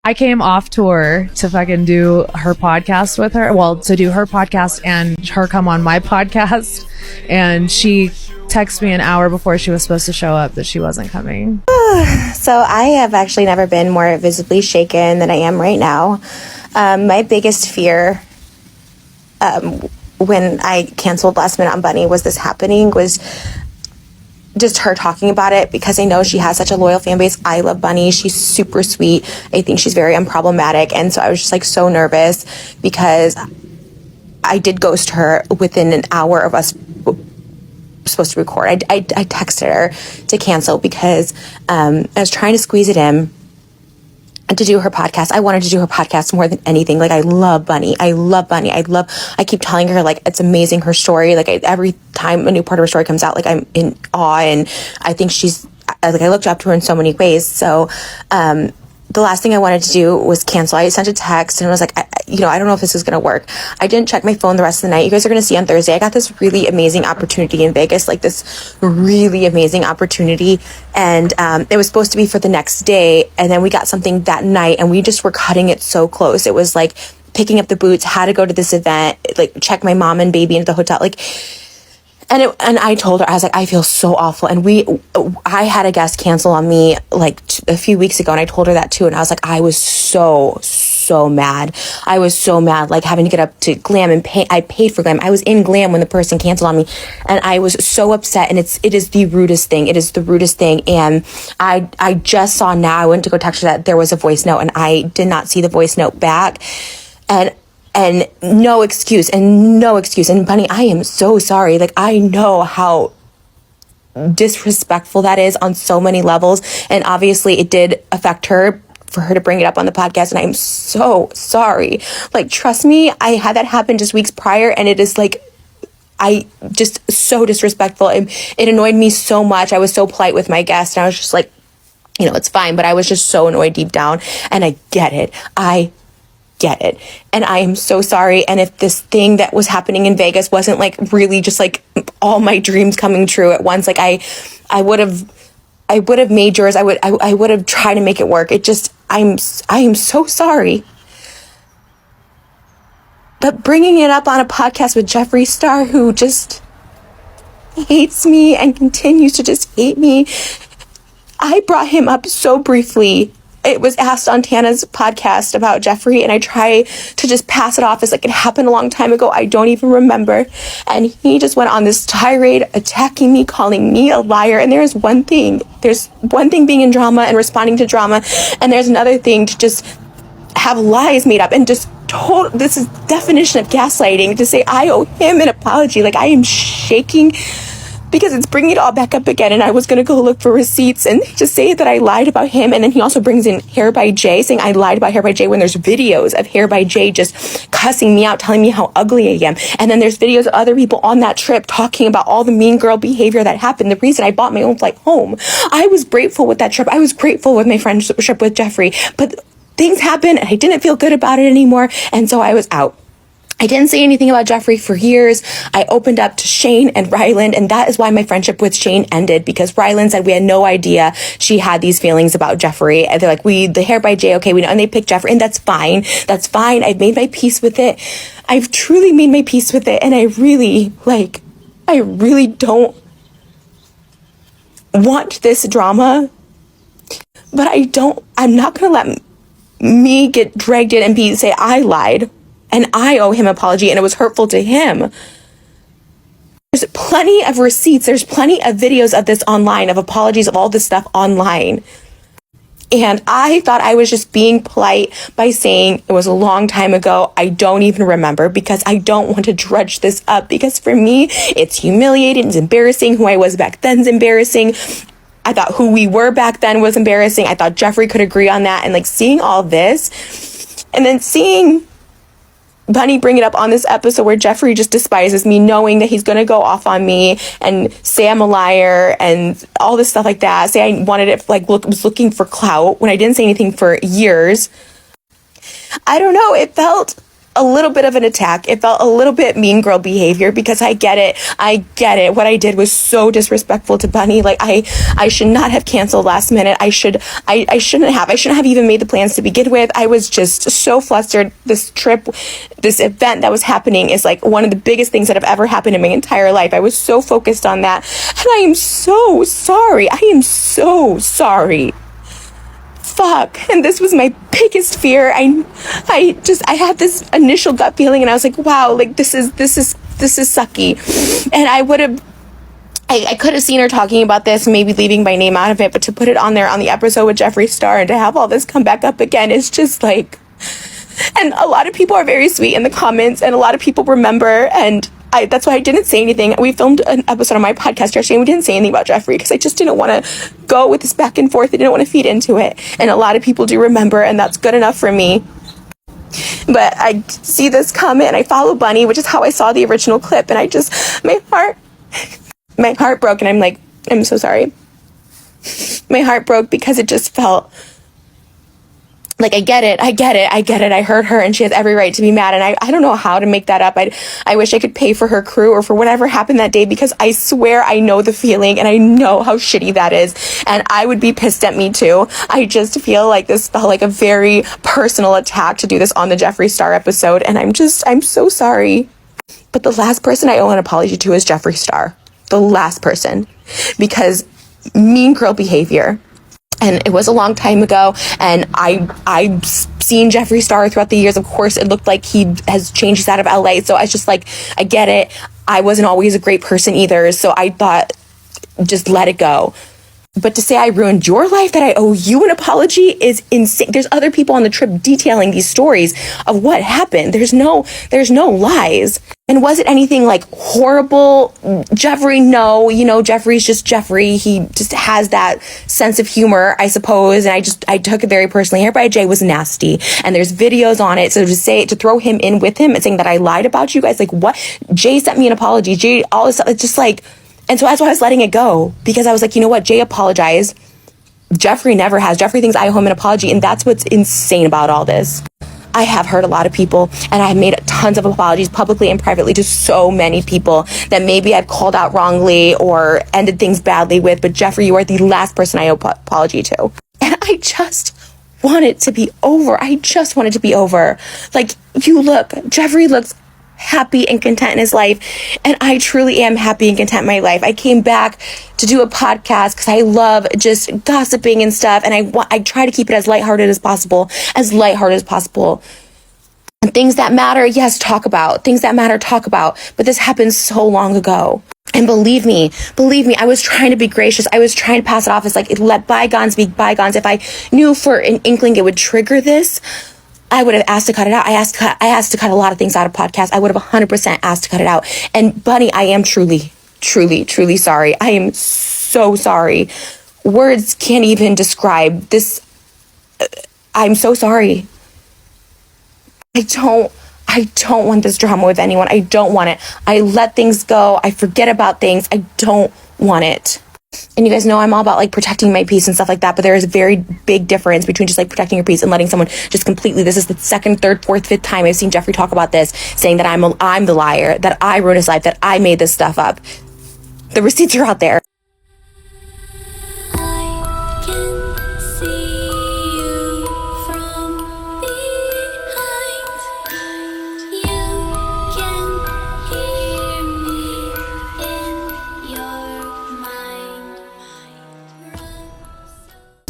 I came off tour to fucking do her podcast with her. Well, to do her podcast and her come on my podcast. And she texted me an hour before she was supposed to show up that she wasn't coming. So I have actually never been more visibly shaken than I am right now. My biggest fear when I canceled last minute on Bunnie was this happening, was just her talking about it, because I know she has such a loyal fan base. I love Bunnie. She's super sweet. I think she's very unproblematic. And so I was just like so nervous, because I did ghost her within an hour of us supposed to record. I texted her to cancel because I was trying to squeeze it in and to do her podcast. I wanted to do her podcast more than anything. Like, I love Bunnie. I love Bunnie. I keep telling her, like, it's amazing, her story. Like, every time a new part of her story comes out, like, I'm in awe, and I think she's, like, I looked up to her in so many ways. So, the last thing I wanted to do was cancel. I sent a text and I was like, I don't know if this is going to work. I didn't check my phone the rest of the night. You guys are going to see on Thursday, I got this really amazing opportunity in Vegas, like this really amazing opportunity. And it was supposed to be for the next day. And then we got something that night and we just were cutting it so close. It was like picking up the boots, had to go to this event, like check my mom and baby into the hotel. Like, and I told her, I was like, I feel so awful. And I had a guest cancel on me like a few weeks ago, and I told her that too. And I was like, I was so mad. I was so mad, like having to get up to Glam and pay. I paid for Glam. I was in Glam when the person canceled on me, and I was so upset. And it is the rudest thing. It is the rudest thing. And I just saw now, I went to go text her that there was a voice note, and I did not see the voice note back. And no excuse. And Bunnie, I am so sorry. Like, I know how disrespectful that is on so many levels. And obviously it did affect her, for her to bring it up on the podcast. And I'm so sorry. Like, trust me, I had that happen just weeks prior, and it is like, I just so disrespectful. It annoyed me so much. I was so polite with my guest, and I was just like, it's fine. But I was just so annoyed deep down, and I get it. And I am so sorry. And if this thing that was happening in Vegas wasn't like really just like all my dreams coming true at once, like I would have made yours. I would have tried to make it work. I am so sorry. But bringing it up on a podcast with Jeffree Star, who just hates me and continues to just hate me. I brought him up so briefly. It was asked on Tana's podcast about Jeffree, and I try to just pass it off as like it happened a long time ago. I don't even remember. And he just went on this tirade attacking me, calling me a liar. And there's one thing being in drama and responding to drama, and there's another thing to just have lies made up and just this is definition of gaslighting, to say I owe him an apology. Like, I am shaking because it's bringing it all back up again. And I was going to go look for receipts and just say that I lied about him. And then he also brings in Hair by Jay, saying I lied about Hair by Jay, when there's videos of Hair by Jay just cussing me out, telling me how ugly I am. And then there's videos of other people on that trip talking about all the mean girl behavior that happened. The reason I bought my own flight home. I was grateful with that trip. I was grateful with my friendship with Jeffree. But things happened and I didn't feel good about it anymore. And so I was out. I didn't say anything about Jeffree for years. I opened up to Shane and Ryland, and that is why my friendship with Shane ended, because Ryland said we had no idea she had these feelings about Jeffree. And they're like, the Hair by Jay, okay, we know, and they picked Jeffree, and that's fine. That's fine. I've made my peace with it. I've truly made my peace with it, and I really don't want this drama, but I'm not going to let me get dragged in and say I lied. And I owe him an apology, and it was hurtful to him. There's plenty of receipts. There's plenty of videos of this online, of apologies, of all this stuff online. And I thought I was just being polite by saying it was a long time ago. I don't even remember, because I don't want to drudge this up. Because for me, it's humiliating. It's embarrassing. Who I was back then is embarrassing. I thought who we were back then was embarrassing. I thought Jeffree could agree on that. And like seeing all this, and then seeing Bunnie bring it up on this episode where Jeffree just despises me, knowing that he's going to go off on me and say I'm a liar and all this stuff like that. Say I wanted it, was looking for clout when I didn't say anything for years. I don't know. It felt a little bit of an attack. It felt a little bit mean girl behavior, because I get it. What I did was so disrespectful to Bunnie. Like, I should not have canceled last minute. I shouldn't have even made the plans to begin with. I was just so flustered. This trip, this event that was happening is like one of the biggest things that have ever happened in my entire life. I was so focused on that. And I am so sorry. I am so sorry. Fuck. And this was my biggest fear. I had this initial gut feeling, and I was like, wow, like this is sucky. And I could have seen her talking about this, maybe leaving my name out of it, but to put it on there on the episode with Jeffree Star and to have all this come back up again, it's just like, and a lot of people are very sweet in the comments, and a lot of people remember, and that's why I didn't say anything. We filmed an episode on my podcast yesterday, and we didn't say anything about Jeffree because I just didn't want to go with this back and forth. I didn't want to feed into it. And a lot of people do remember, and that's good enough for me. But I see this comment, and I follow Bunnie, which is how I saw the original clip, and my heart broke, and I'm like, I'm so sorry. My heart broke because it just felt like, I get it. I hurt her, and she has every right to be mad. And I don't know how to make that up. I wish I could pay for her crew or for whatever happened that day, because I swear I know the feeling, and I know how shitty that is. And I would be pissed at me too. I just feel like this felt like a very personal attack to do this on the Jeffree Star episode. And I'm so sorry. But the last person I owe an apology to is Jeffree Star. The last person. Because mean girl behavior. And it was a long time ago, and I've seen Jeffree Star throughout the years. Of course, it looked like he has changed. He's out of LA, so I was just like, I get it. I wasn't always a great person either, so I thought, just let it go. But to say I ruined your life, that I owe you an apology, is insane. There's other people on the trip detailing these stories of what happened. There's no lies. And was it anything like horrible? Jeffree, no. You know, Jeffree's just Jeffree. He just has that sense of humor, I suppose. And I took it very personally. Hair by Jay was nasty, and there's videos on it. So to throw him in with him and saying that I lied about you guys, like, what? Jay sent me an apology. Jay, all this stuff. It's just like. And so that's why I was letting it go, because I was like, you know what? Jay apologized. Jeffree never has. Jeffree thinks I owe him an apology, and that's what's insane about all this. I have hurt a lot of people, and I have made tons of apologies publicly and privately to so many people that maybe I've called out wrongly or ended things badly with. But Jeffree, you are the last person I owe apology to. And I just want it to be over. I just want it to be over. Like, Jeffree looks happy and content in his life, and I truly am happy and content in my life. I came back to do a podcast because I love just gossiping and stuff, and I try to keep it as lighthearted as possible. And things that matter, yes, talk about. Things that matter, talk about. But this happened so long ago. And believe me, I was trying to be gracious. I was trying to pass it off as like, let bygones be bygones. If I knew for an inkling it would trigger this, I would have asked to cut it out. I asked to cut a lot of things out of podcasts. I would have 100% asked to cut it out. And Bunnie, I am truly, truly, truly sorry. I am so sorry. Words can't even describe this. I'm so sorry. I don't want this drama with anyone. I don't want it. I let things go. I forget about things. I don't want it. And you guys know I'm all about like protecting my peace and stuff like that, but there is a very big difference between just like protecting your peace and letting someone just completely. This is the second, third, fourth, fifth time I've seen Jeffree talk about this, saying that I'm the liar, that I ruined his life, that I made this stuff up. The receipts are out there.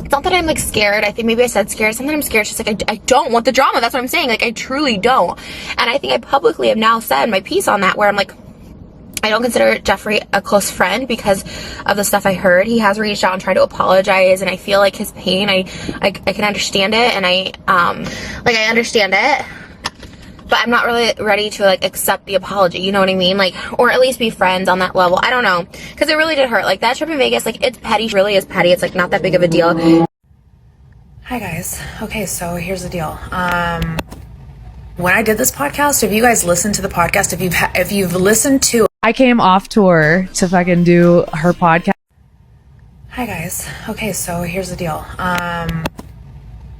It's not that I'm like scared. I think maybe I said scared. Sometimes I'm scared. It's just like I don't want the drama. That's what I'm saying. Like, I truly don't. And I think I publicly have now said my piece on that, where I'm like, I don't consider Jeffree a close friend because of the stuff I heard. He has reached out and tried to apologize, and I feel like his pain, I can understand it, and I understand it. But I'm not really ready to like accept the apology, you know what I mean? Like, or at least be friends on that level. I don't know, because it really did hurt. Like, that trip in Vegas, like, it's petty, really is petty. It's like not that big of a deal. Hi guys. Okay, so here's the deal. When I did this podcast, if you guys listened to the podcast, if you've listened to, I came off tour to fucking do her podcast. Hi guys. Okay, so here's the deal.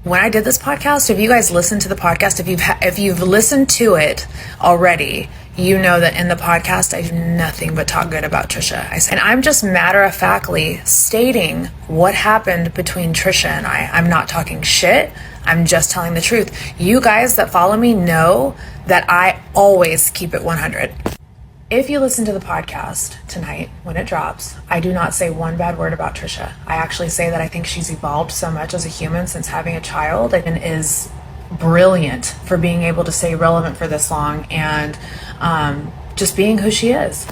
When I did this podcast, if you guys listened to the podcast, if you've listened to it already, you know that in the podcast I do nothing but talk good about Trisha. And I'm just matter-of-factly stating what happened between Trisha and I. I'm not talking shit. I'm just telling the truth. You guys that follow me know that I always keep it 100. If you listen to the podcast tonight when it drops, I do not say one bad word about Trisha. I actually say that I think she's evolved so much as a human since having a child and is brilliant for being able to stay relevant for this long and just being who she is.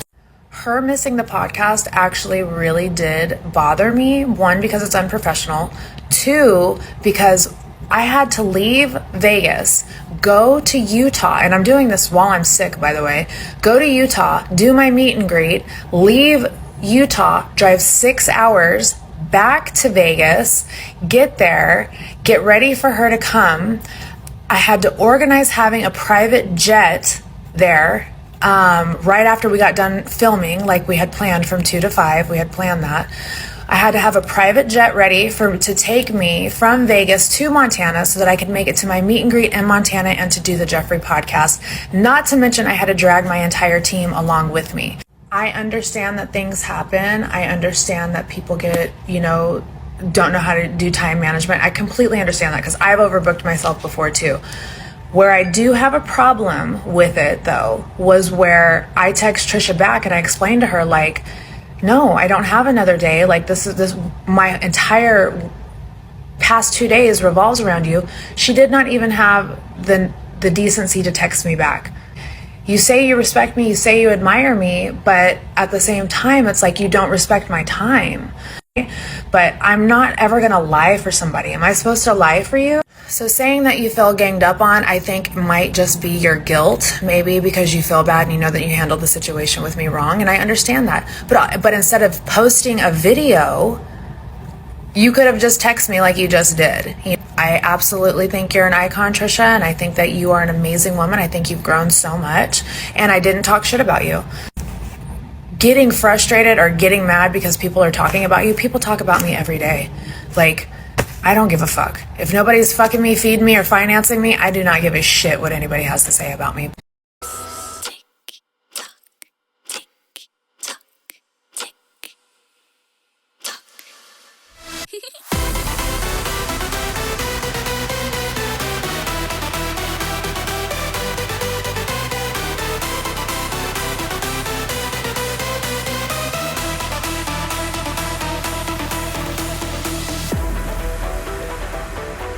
Her missing the podcast actually really did bother me. One, because it's unprofessional. Two, because I had to leave Vegas, go to Utah, and I'm doing this while I'm sick, by the way, go to Utah, do my meet and greet, leave Utah, drive 6 hours back to Vegas, get there, get ready for her to come. I had to organize having a private jet there right after we got done filming, like we had planned from 2 to 5. We had planned that. I had to have a private jet ready to take me from Vegas to Montana so that I could make it to my meet and greet in Montana and to do the Jeffree podcast. Not to mention I had to drag my entire team along with me. I understand that things happen. I understand that people don't know how to do time management. I completely understand that because I've overbooked myself before too. Where I do have a problem with it though was where I text Trisha back and I explained to her like, no, I don't have another day. Like this, my entire past 2 days revolves around you. She did not even have the decency to text me back. You say you respect me, you say you admire me, but at the same time, it's like you don't respect my time. But I'm not ever gonna lie for somebody. Am I supposed to lie for you? So saying that you feel ganged up on, I think might just be your guilt, maybe because you feel bad and you know that you handled the situation with me wrong, and I understand that. But instead of posting a video, you could have just texted me like you just did. I absolutely think you're an icon, Trisha, and I think that you are an amazing woman. I think you've grown so much, and I didn't talk shit about you. Getting frustrated or getting mad because people are talking about you, people talk about me every day. Like, I don't give a fuck. If nobody's fucking me, feeding me, or financing me, I do not give a shit what anybody has to say about me.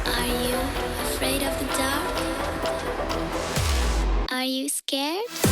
Are you afraid of the dark? Are you scared?